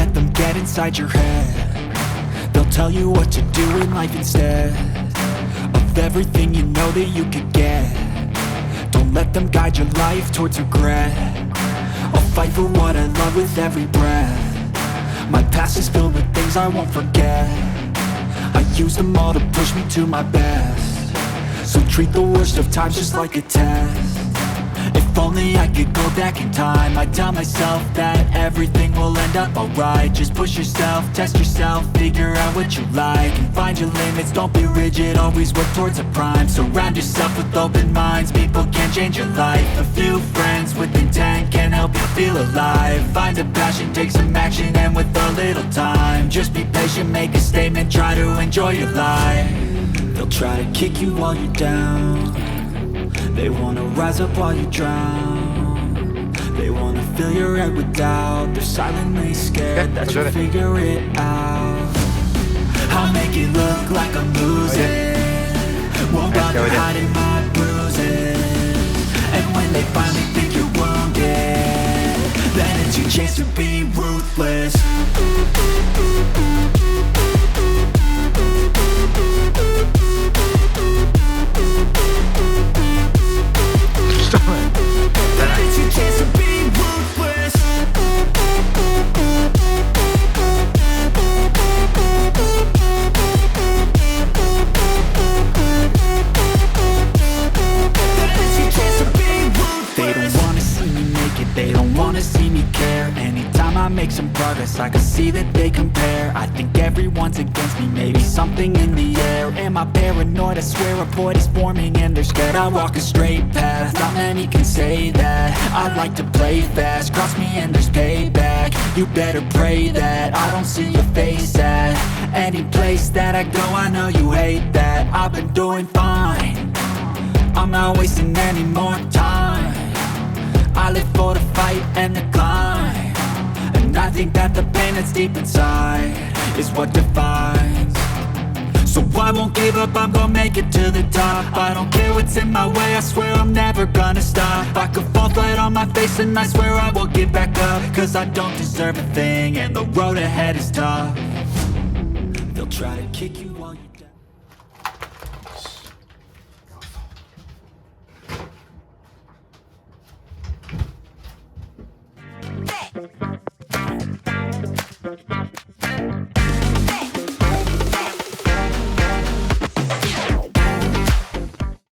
let them get inside your head. They'll tell you what to do in life instead of everything you know that you could get. Don't let them guide your life towards regret. I'll fight for what I love with every breath. My past is filled with things I won't forget. I use them all to push me to my best. So treat the worst of times just like a test. If only I could go back in time, I'd tell myself that everything will end up alright. Just push yourself, test yourself, figure out what you like, and find your limits, don't be rigid, always work towards a prime. Surround yourself with open minds, people can change your life. A few friends with intent can help you feel alive. Find a passion, take some action, and with a little time, just be patient, make a statement, try to enjoy your life. They'll try to kick you while you're down. They wanna rise up while you drown. They wanna fill your head with doubt. They're silently scared that you'll figure it out. I'll make it look like I'm losing. Won't bother hiding my bruises. And when they finally think you're wounded, then it's your chance to be ruthless. Make some progress, I can see that they compare. I think everyone's against me, maybe something in the air. Am I paranoid? I swear a void is forming and they're scared. I walk a straight path, not many can say that. I like to play fast, cross me and there's payback. You better pray that I don't see your face at any place that I go. I know you hate that. I've been doing fine, I'm not wasting any more time. I live for the fight and the climb. I think that the pain that's deep inside is what defines. So I won't give up, I'm gonna make it to the top. I don't care what's in my way, I swear I'm never gonna stop. I could fall flat on my face and I swear I will get back up. Cause I don't deserve a thing and the road ahead is tough. They'll try to kick you